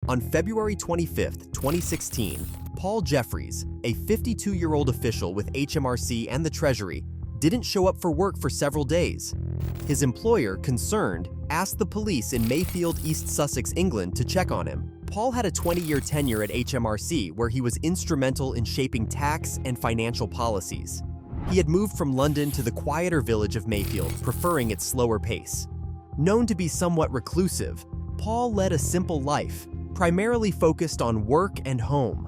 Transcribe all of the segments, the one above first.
On February 25, 2016, Paul Jeffries, a 52-year-old official with HMRC and the Treasury, didn't show up for work for several days. His employer, concerned, asked the police in Mayfield, East Sussex, England, to check on him. Paul had a 20-year tenure at HMRC where he was instrumental in shaping tax and financial policies. He had moved from London to the quieter village of Mayfield, preferring its slower pace. Known to be somewhat reclusive, Paul led a simple life, primarily focused on work and home.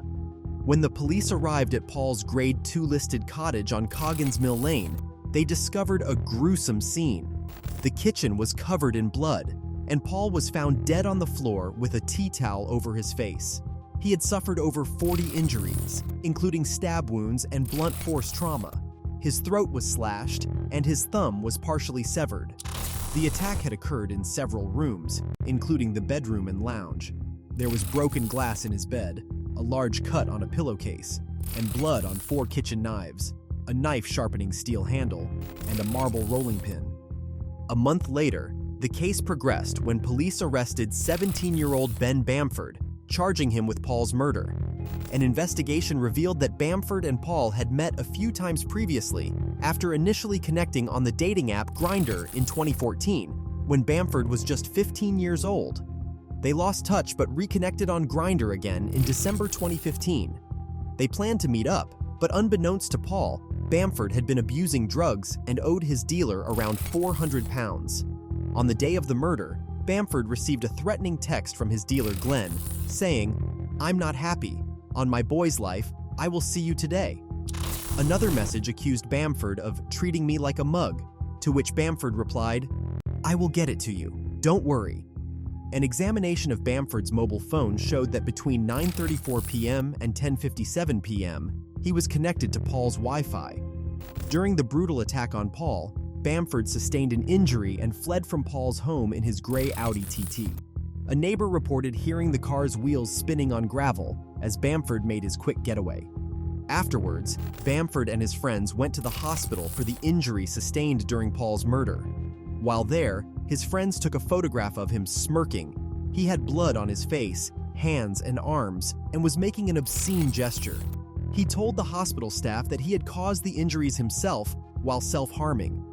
When the police arrived at Paul's Grade 2 listed cottage on Coggins Mill Lane, they discovered a gruesome scene. The kitchen was covered in blood, and Paul was found dead on the floor with a tea towel over his face. He had suffered over 40 injuries, including stab wounds and blunt force trauma. His throat was slashed, and his thumb was partially severed. The attack had occurred in several rooms, including the bedroom and lounge. There was broken glass in his bed, a large cut on a pillowcase, and blood on 4 kitchen knives, a knife sharpening steel handle, and a marble rolling pin. A month later, the case progressed when police arrested 17-year-old Ben Bamford, charging him with Paul's murder. An investigation revealed that Bamford and Paul had met a few times previously after initially connecting on the dating app Grindr in 2014, when Bamford was just 15 years old. They lost touch but reconnected on Grindr again in December 2015. They planned to meet up, but unbeknownst to Paul, Bamford had been abusing drugs and owed his dealer around £400. On the day of the murder, Bamford received a threatening text from his dealer Glenn, saying, "I'm not happy. On my boy's life, I will see you today." Another message accused Bamford of treating me like a mug, to which Bamford replied, "I will get it to you. Don't worry." An examination of Bamford's mobile phone showed that between 9:34 p.m. and 10:57 p.m., he was connected to Paul's Wi-Fi. During the brutal attack on Paul, Bamford sustained an injury and fled from Paul's home in his gray Audi TT. A neighbor reported hearing the car's wheels spinning on gravel as Bamford made his quick getaway. Afterwards, Bamford and his friends went to the hospital for the injury sustained during Paul's murder. While there, his friends took a photograph of him smirking. He had blood on his face, hands, and arms, and was making an obscene gesture. He told the hospital staff that he had caused the injuries himself while self-harming.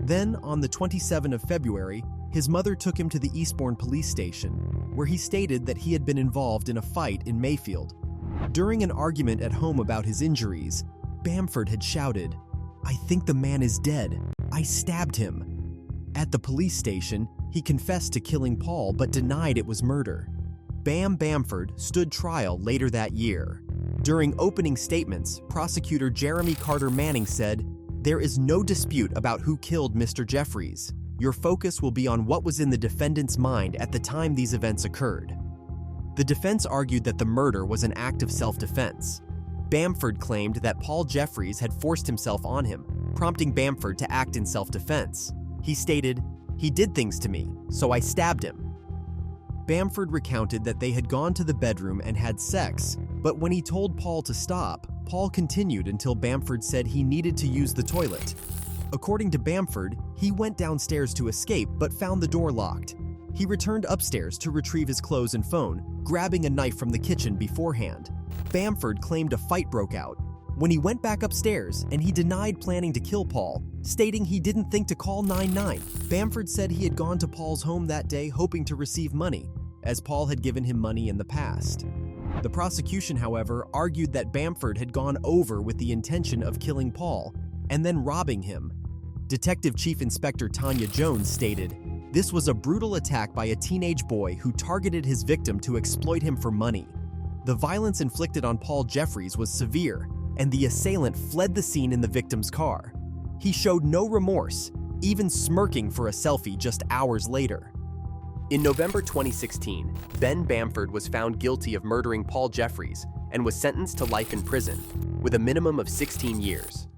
Then, on the 27th of February, his mother took him to the Eastbourne police station, where he stated that he had been involved in a fight in Mayfield. During an argument at home about his injuries, Bamford had shouted, "I think the man is dead. I stabbed him." At the police station, he confessed to killing Paul but denied it was murder. Bamford stood trial later that year. During opening statements, prosecutor Jeremy Carter Manning said, "There is no dispute about who killed Mr. Jeffries. Your focus will be on what was in the defendant's mind at the time these events occurred." The defense argued that the murder was an act of self-defense. Bamford claimed that Paul Jeffries had forced himself on him, prompting Bamford to act in self-defense. He stated, "He did things to me, so I stabbed him." Bamford recounted that they had gone to the bedroom and had sex, but when he told Paul to stop, Paul continued until Bamford said he needed to use the toilet. According to Bamford, he went downstairs to escape but found the door locked. He returned upstairs to retrieve his clothes and phone, grabbing a knife from the kitchen beforehand. Bamford claimed a fight broke out when he went back upstairs, and he denied planning to kill Paul, stating he didn't think to call 999. Bamford said he had gone to Paul's home that day hoping to receive money, as Paul had given him money in the past. The prosecution, however, argued that Bamford had gone over with the intention of killing Paul and then robbing him. Detective Chief Inspector Tanya Jones stated, "This was a brutal attack by a teenage boy who targeted his victim to exploit him for money. The violence inflicted on Paul Jeffries was severe, and the assailant fled the scene in the victim's car. He showed no remorse, even smirking for a selfie just hours later." In November 2016, Ben Bamford was found guilty of murdering Paul Jeffries and was sentenced to life in prison, with a minimum of 16 years.